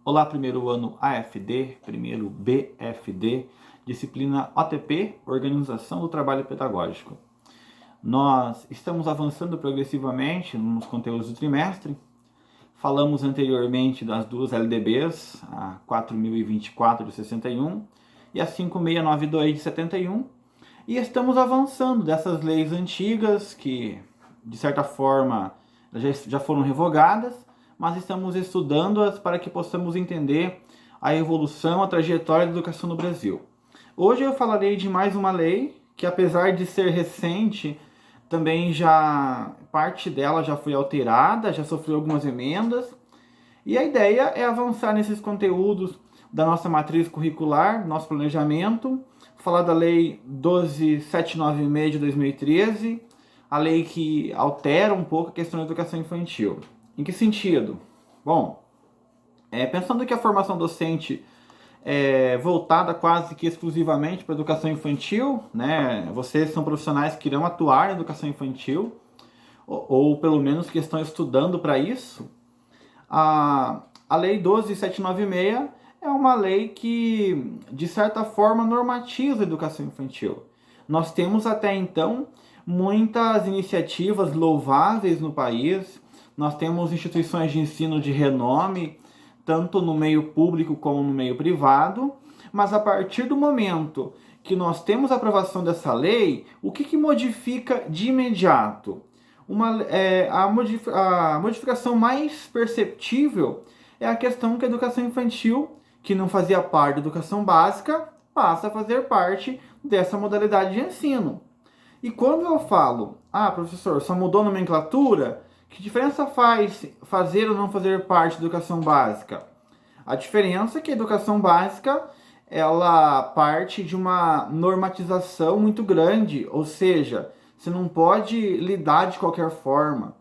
Olá, primeiro ano AFD, primeiro BFD, disciplina OTP, Organização do Trabalho Pedagógico. Nós estamos avançando progressivamente nos conteúdos do trimestre. Falamos anteriormente das duas LDBs, a 4024 de 61 e a 5692 de 71, e estamos avançando dessas leis antigas que, de certa forma, já foram revogadas, mas estamos estudando-as para que possamos entender a evolução, a trajetória da educação no Brasil. Hoje eu falarei de mais uma lei que, apesar de ser recente, também parte dela já foi alterada, já sofreu algumas emendas. E a ideia é avançar nesses conteúdos da nossa matriz curricular, nosso planejamento, falar da Lei 12.796 de 2013, a lei que altera um pouco a questão da educação infantil. Em que sentido? Bom, pensando que a formação docente é voltada quase que exclusivamente para a educação infantil, né? Vocês são profissionais que irão atuar na educação infantil, ou pelo menos que estão estudando para isso. A Lei 12.796 é uma lei que, de certa forma, normatiza a educação infantil. Nós temos até então muitas iniciativas louváveis no país, nós temos instituições de ensino de renome, tanto no meio público como no meio privado, mas a partir do momento que nós temos a aprovação dessa lei, o que modifica de imediato? A modificação mais perceptível é a questão que a educação infantil, que não fazia parte da educação básica, passa a fazer parte dessa modalidade de ensino. E quando eu falo, professor, só mudou a nomenclatura, que diferença faz fazer ou não fazer parte da educação básica? A diferença é que a educação básica, ela parte de uma normatização muito grande, ou seja, você não pode lidar de qualquer forma.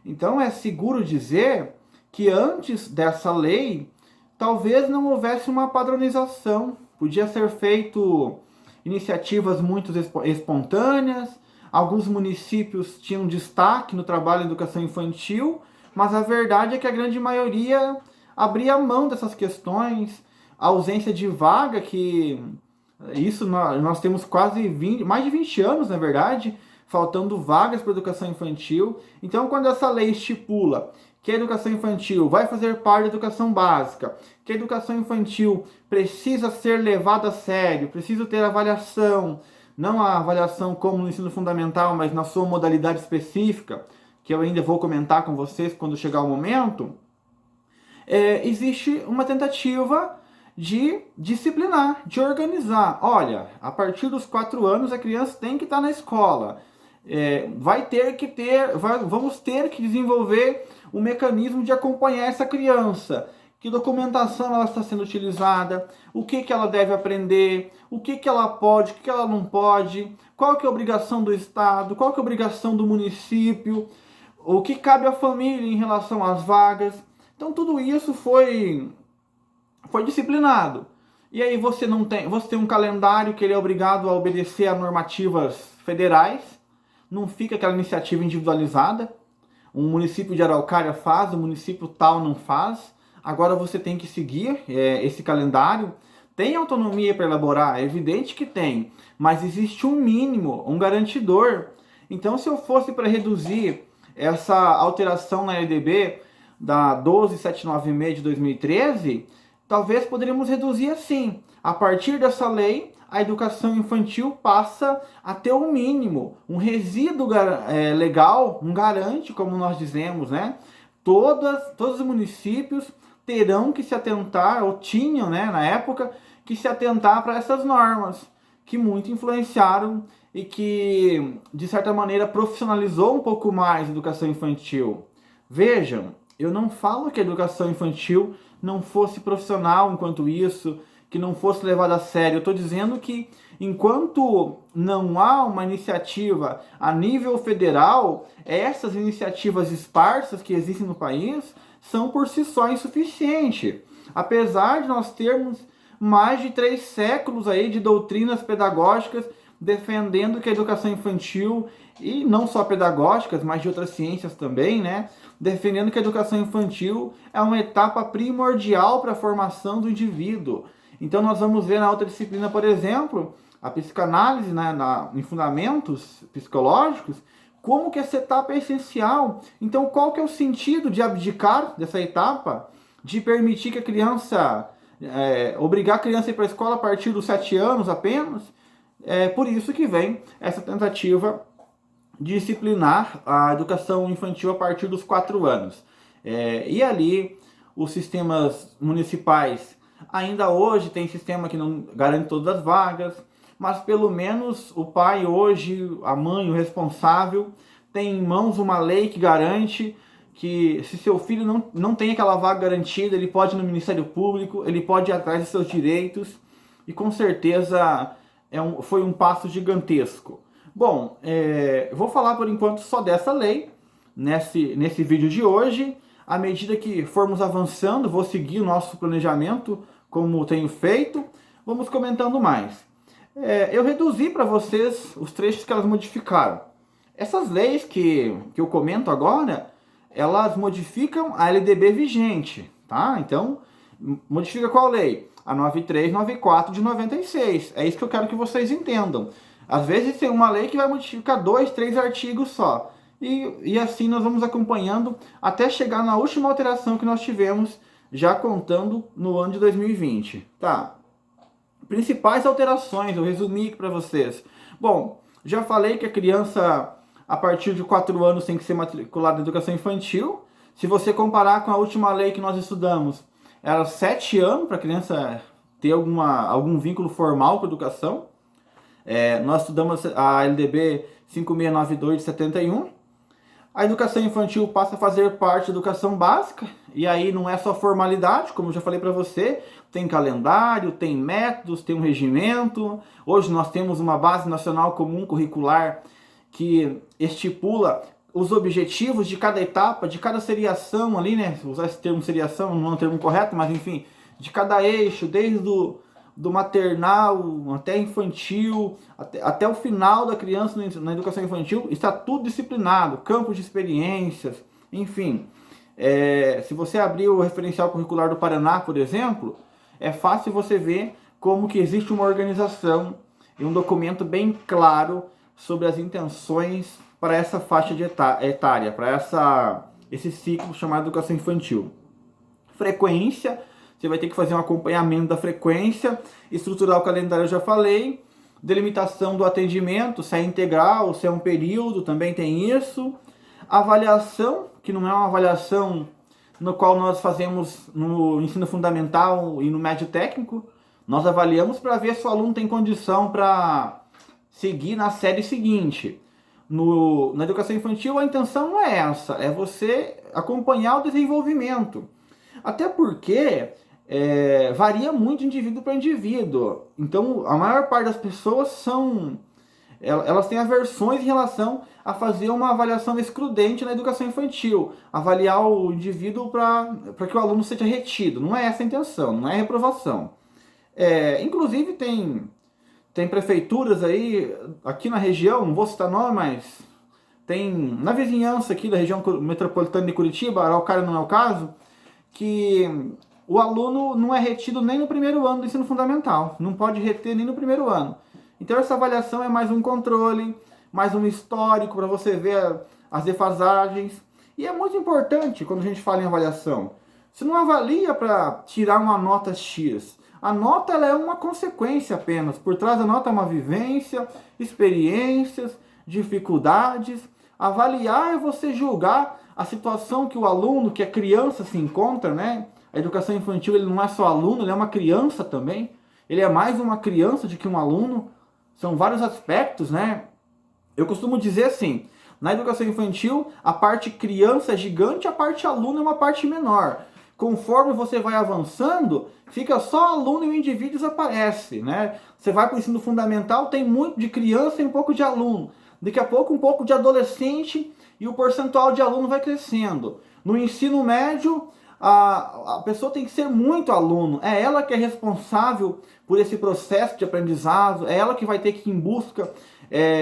Então é seguro dizer que antes dessa lei, talvez não houvesse uma padronização. Podia ser feito iniciativas muito espontâneas, alguns municípios tinham destaque no trabalho de educação infantil, mas a verdade é que a grande maioria abria mão dessas questões, a ausência de vaga, que isso nós temos mais de 20 anos, na verdade, faltando vagas para a educação infantil. Então, quando essa lei estipula que a educação infantil vai fazer parte da educação básica, que a educação infantil precisa ser levada a sério, precisa ter avaliação, não a avaliação como no ensino fundamental, mas na sua modalidade específica, que eu ainda vou comentar com vocês quando chegar o momento, existe uma tentativa de disciplinar, de organizar. Olha, a partir dos 4 anos a criança tem que estar na escola. Vamos ter que desenvolver um mecanismo de acompanhar essa criança. Que documentação ela está sendo utilizada, o que ela deve aprender, o que ela pode, o que ela não pode, qual que é a obrigação do Estado, qual que é a obrigação do município, o que cabe à família em relação às vagas. Então tudo isso foi disciplinado. E aí você tem um calendário que ele é obrigado a obedecer a normativas federais, não fica aquela iniciativa individualizada. Um município de Araucária faz, o município tal não faz. Agora você tem que seguir esse calendário. Tem autonomia para elaborar? É evidente que tem, mas existe um mínimo, um garantidor. Então, se eu fosse para reduzir essa alteração na LDB da 12.796 de 2013, talvez poderíamos reduzir assim. A partir dessa lei, a educação infantil passa a ter um mínimo, um resíduo legal, um garante, como nós dizemos, né? Todos os municípios terão que se atentar, ou tinham, né, na época, que se atentar para essas normas, que muito influenciaram e que, de certa maneira, profissionalizou um pouco mais a educação infantil. Vejam, eu não falo que a educação infantil não fosse profissional enquanto isso, que não fosse levada a sério. Eu estou dizendo que, enquanto não há uma iniciativa a nível federal, essas iniciativas esparsas que existem no país são por si só insuficientes. Apesar de nós termos mais de 3 séculos aí de doutrinas pedagógicas defendendo que a educação infantil, e não só pedagógicas, mas de outras ciências também, né? Defendendo que a educação infantil é uma etapa primordial para a formação do indivíduo. Então nós vamos ver na outra disciplina, por exemplo, a psicanálise, né, em fundamentos psicológicos, como que essa etapa é essencial. Então qual que é o sentido de abdicar dessa etapa, de permitir que a criança, obrigar a criança a ir para a escola a partir dos 7 anos apenas? É por isso que vem essa tentativa de disciplinar a educação infantil a partir dos 4 anos. E ali, os sistemas municipais, ainda hoje tem sistema que não garante todas as vagas, mas pelo menos o pai hoje, a mãe, o responsável, tem em mãos uma lei que garante que se seu filho não tem aquela vaga garantida, ele pode ir no Ministério Público, ele pode ir atrás de seus direitos, e com certeza foi um passo gigantesco. Bom, vou falar por enquanto só dessa lei, nesse vídeo de hoje. À medida que formos avançando, vou seguir o nosso planejamento, como tenho feito, vamos comentando mais. Eu reduzi para vocês os trechos que elas modificaram. Essas leis que eu comento agora, elas modificam a LDB vigente, tá? Então, modifica qual lei? A 9394 de 96. É isso que eu quero que vocês entendam. Às vezes tem uma lei que vai modificar 2, 3 artigos só. E assim nós vamos acompanhando até chegar na última alteração que nós tivemos, já contando no ano de 2020. Tá. Principais alterações, eu resumi aqui para vocês. Bom, já falei que a criança, a partir de 4 anos, tem que ser matriculada em educação infantil. Se você comparar com a última lei que nós estudamos, era 7 anos para a criança ter algum vínculo formal com a educação. Nós estudamos a LDB 5692 de 71. A educação infantil passa a fazer parte da educação básica, e aí não é só formalidade, como eu já falei para você, tem calendário, tem métodos, tem um regimento. Hoje nós temos uma base nacional comum curricular que estipula os objetivos de cada etapa, de cada seriação ali, né? Usar esse termo seriação não é um termo correto, mas enfim, de cada eixo, desde do maternal até infantil, até o final da criança na educação infantil, está tudo disciplinado, campos de experiências, enfim. Se você abrir o referencial curricular do Paraná, por exemplo, é fácil você ver como que existe uma organização e um documento bem claro sobre as intenções para essa faixa de etária, para esse ciclo chamado educação infantil. Frequência, você vai ter que fazer um acompanhamento da frequência, estruturar o calendário, eu já falei, delimitação do atendimento, se é integral, se é um período, também tem isso. Avaliação, que não é uma avaliação no qual nós fazemos no ensino fundamental e no médio técnico. Nós avaliamos para ver se o aluno tem condição para seguir na série seguinte. Na educação infantil, a intenção não é essa, é você acompanhar o desenvolvimento. Até porque varia muito de indivíduo para indivíduo. Então, a maior parte das pessoas elas têm aversões em relação a fazer uma avaliação excludente na educação infantil, avaliar o indivíduo para que o aluno seja retido. Não é essa a intenção, não é reprovação. Inclusive tem prefeituras aí, aqui na região, não vou citar nome, mas tem na vizinhança aqui da região metropolitana de Curitiba, Araucária não é o caso, que o aluno não é retido nem no primeiro ano do ensino fundamental, não pode reter nem no primeiro ano. Então essa avaliação é mais um controle, mais um histórico para você ver as defasagens. E é muito importante quando a gente fala em avaliação. Você não avalia para tirar uma nota X. A nota ela é uma consequência apenas. Por trás da nota é uma vivência, experiências, dificuldades. Avaliar é você julgar a situação que o aluno, que a criança se encontra, né? A educação infantil ele não é só aluno, ele é uma criança também. Ele é mais uma criança do que um aluno. São vários aspectos, né? Eu costumo dizer assim, na educação infantil, a parte criança é gigante, a parte aluno é uma parte menor. Conforme você vai avançando, fica só aluno e o indivíduo desaparece, né? Você vai para o ensino fundamental, tem muito de criança e um pouco de aluno. Daqui a pouco, um pouco de adolescente e o percentual de aluno vai crescendo. No ensino médio, a pessoa tem que ser muito aluno, é ela que é responsável por esse processo de aprendizado, é ela que vai ter que ir em busca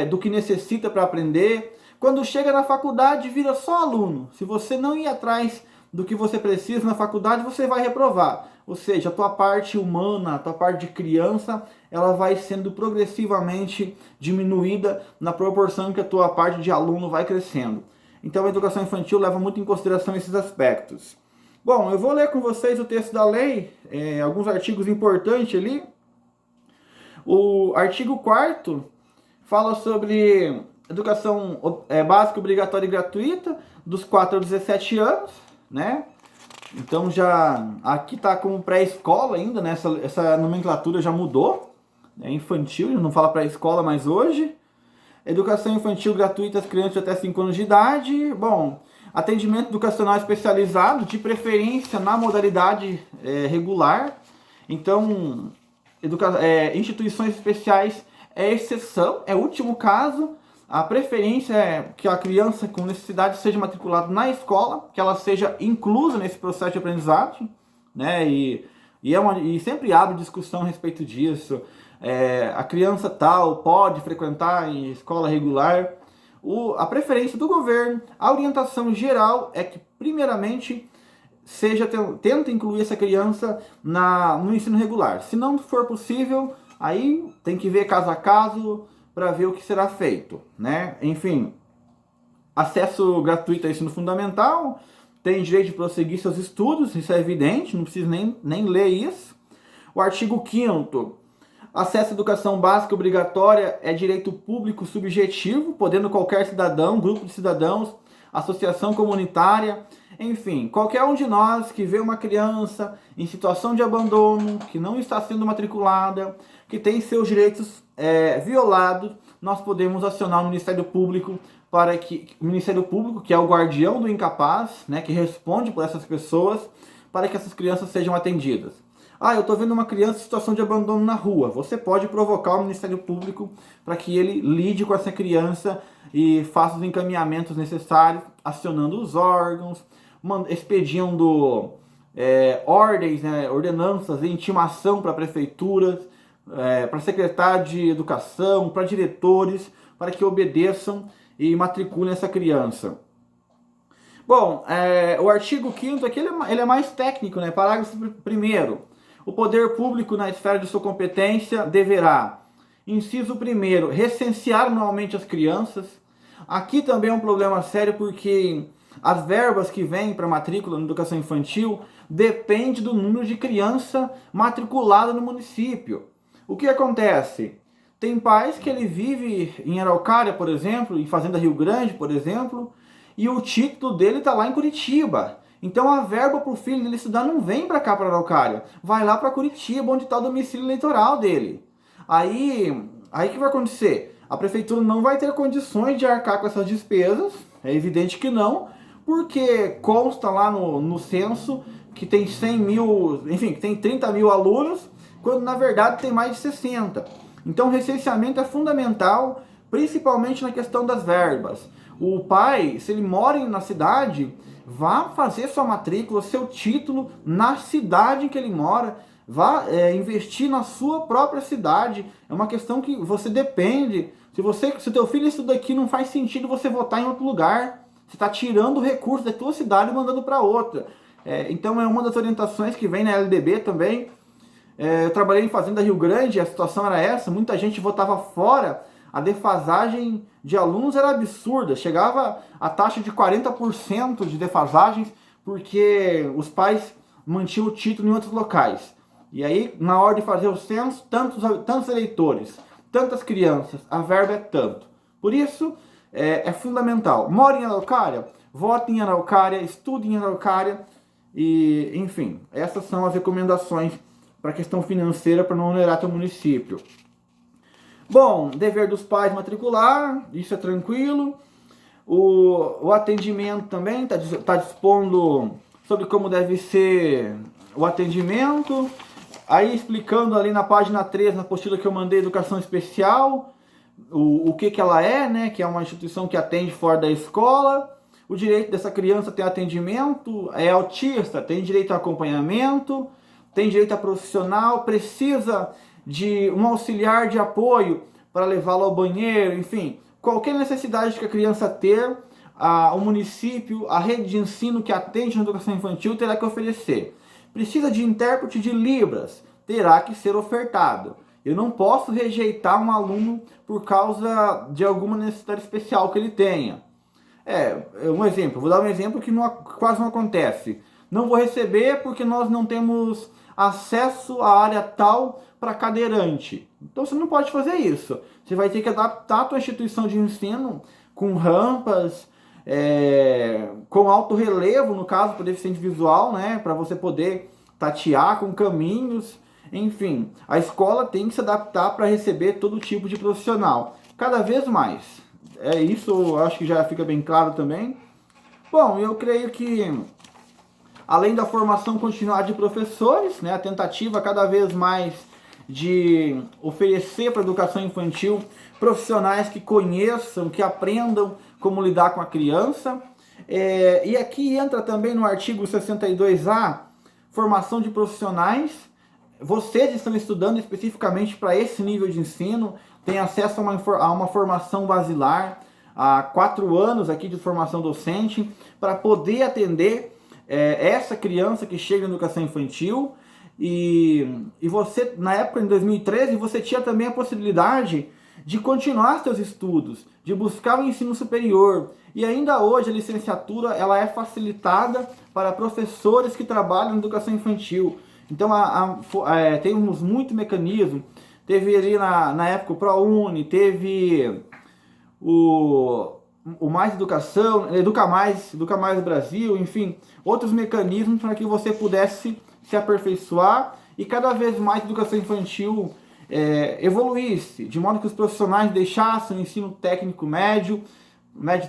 do que necessita para aprender. Quando chega na faculdade, vira só aluno. Se você não ir atrás do que você precisa na faculdade, você vai reprovar. Ou seja, a tua parte humana, a tua parte de criança, ela vai sendo progressivamente diminuída na proporção que a tua parte de aluno vai crescendo. Então a educação infantil leva muito em consideração esses aspectos. Bom, eu vou ler com vocês o texto da lei, alguns artigos importantes ali. O artigo 4º fala sobre educação básica, obrigatória e gratuita, dos 4 aos 17 anos, né? Então já aqui está como pré-escola ainda, né? Essa nomenclatura já mudou, é infantil, não fala pré-escola mais hoje. Educação infantil gratuita às crianças de até 5 anos de idade. Bom, atendimento educacional especializado, de preferência na modalidade regular. Então, instituições especiais é exceção, é último caso. A preferência é que a criança com necessidade seja matriculada na escola, que ela seja inclusa nesse processo de aprendizagem, né? E sempre abre discussão a respeito disso. A criança tal pode frequentar em escola regular. A preferência do governo, a orientação geral é que, primeiramente, tenta incluir essa criança no ensino regular. Se não for possível, aí tem que ver caso a caso para ver o que será feito, né? Enfim, acesso gratuito ao ensino fundamental, tem direito de prosseguir seus estudos, isso é evidente, não precisa nem ler isso. O artigo 5º, acesso à educação básica obrigatória é direito público subjetivo, podendo qualquer cidadão, grupo de cidadãos, associação comunitária, enfim, qualquer um de nós que vê uma criança em situação de abandono, que não está sendo matriculada, que tem seus direitos violados, nós podemos acionar o Ministério Público para que o Ministério Público, que é o guardião do incapaz, né, que responde por essas pessoas, para que essas crianças sejam atendidas. Eu estou vendo uma criança em situação de abandono na rua. Você pode provocar o Ministério Público para que ele lide com essa criança e faça os encaminhamentos necessários, acionando os órgãos, expedindo ordens, né, ordenanças de intimação para prefeituras, para secretário de educação, para diretores, para que obedeçam e matriculem essa criança. Bom, o artigo 5º aqui ele é mais técnico, né? Parágrafo 1º. O poder público, na esfera de sua competência, deverá, inciso 1º, recensear anualmente as crianças. Aqui também é um problema sério, porque as verbas que vêm para matrícula na educação infantil depende do número de criança matriculada no município. O que acontece? Tem pais que ele vive em Araucária, por exemplo, em Fazenda Rio Grande, por exemplo, e o título dele está lá em Curitiba. Então a verba para o filho dele estudar não vem para cá, para Araucária, vai lá para Curitiba, onde está o domicílio eleitoral dele. Aí o que vai acontecer? A prefeitura não vai ter condições de arcar com essas despesas, é evidente que não, porque consta lá no censo que tem 100 mil, enfim, que tem 30 mil alunos, quando na verdade tem mais de 60. Então o recenseamento é fundamental, principalmente na questão das verbas. O pai, se ele mora na cidade, vá fazer sua matrícula, seu título na cidade em que ele mora, vá investir na sua própria cidade. É uma questão que você depende. Se teu filho estuda aqui, não faz sentido você votar em outro lugar. Você está tirando o recurso da tua cidade e mandando para outra. Então é uma das orientações que vem na LDB também. Eu trabalhei em Fazenda Rio Grande, a situação era essa, muita gente votava fora, a defasagem de alunos era absurda, chegava a taxa de 40% de defasagens, porque os mantinham o título em outros locais. E aí, na hora de fazer o censo, tantos eleitores, tantas crianças, a verba é tanto. Por isso, é fundamental. Mora em Araucária? Vote em Araucária, estude em Araucária, e, enfim, essas são as recomendações para a questão financeira, para não onerar teu município. Bom, dever dos pais matricular, isso é tranquilo. O atendimento também está dispondo sobre como deve ser o atendimento. Aí explicando ali na página 3, na apostila que eu mandei, educação especial, o que ela é, né? Que é uma instituição que atende fora da escola. o direito dessa criança ter atendimento, é autista, tem direito a acompanhamento, tem direito a profissional, precisa de um auxiliar de apoio para levá-lo ao banheiro, enfim, qualquer necessidade que a criança ter, o município, a rede de ensino que atende na educação infantil terá que oferecer. Precisa de intérprete de Libras, terá que ser ofertado. Eu não posso rejeitar um aluno por causa de alguma necessidade especial que ele tenha. Um exemplo, vou dar um exemplo que quase não acontece. Não vou receber porque nós não temos acesso à área tal para cadeirante. Então você não pode fazer isso. Você vai ter que adaptar a tua instituição de ensino com rampas, com alto relevo, no caso, para o deficiente visual, né, para você poder tatear com caminhos. Enfim, a escola tem que se adaptar para receber todo tipo de profissional, cada vez mais. Isso eu acho que já fica bem claro também. Bom, eu creio que, além da formação continuada de professores, né, a tentativa cada vez mais de oferecer para a educação infantil profissionais que conheçam, que aprendam como lidar com a criança. E aqui entra também no artigo 62A, formação de profissionais. Vocês estão estudando especificamente para esse nível de ensino, têm acesso a uma formação basilar, a 4 anos aqui de formação docente, para poder atender essa criança que chega na educação infantil. E você, na época, em 2013, você tinha também a possibilidade de continuar seus estudos, de buscar o ensino superior. E ainda hoje a licenciatura ela é facilitada para professores que trabalham na educação infantil. Então temos muito mecanismo. Teve ali na época o ProUni, teve o Mais Educação, Educa Mais Brasil, enfim, outros mecanismos para que você pudesse se aperfeiçoar e cada vez mais a educação infantil evoluísse, de modo que os profissionais deixassem o ensino técnico médio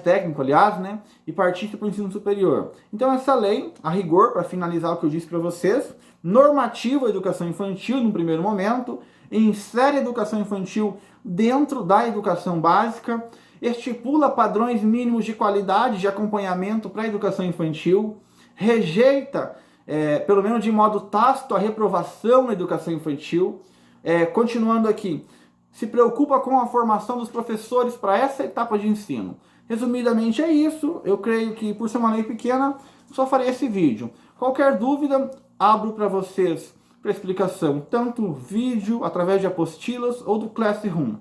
técnico, aliás, né, e partisse para o ensino superior. Então essa lei, a rigor, para finalizar o que eu disse para vocês, normativa a educação infantil no primeiro momento, insere a educação infantil dentro da educação básica, estipula padrões mínimos de qualidade de acompanhamento para a educação infantil, rejeita, pelo menos de modo tácito, a reprovação na educação infantil. Continuando aqui, se preocupa com a formação dos professores para essa etapa de ensino. Resumidamente é isso. Eu creio que, por ser uma lei pequena, só farei esse vídeo. Qualquer dúvida, abro para vocês para explicação, tanto vídeo, através de apostilas ou do Classroom.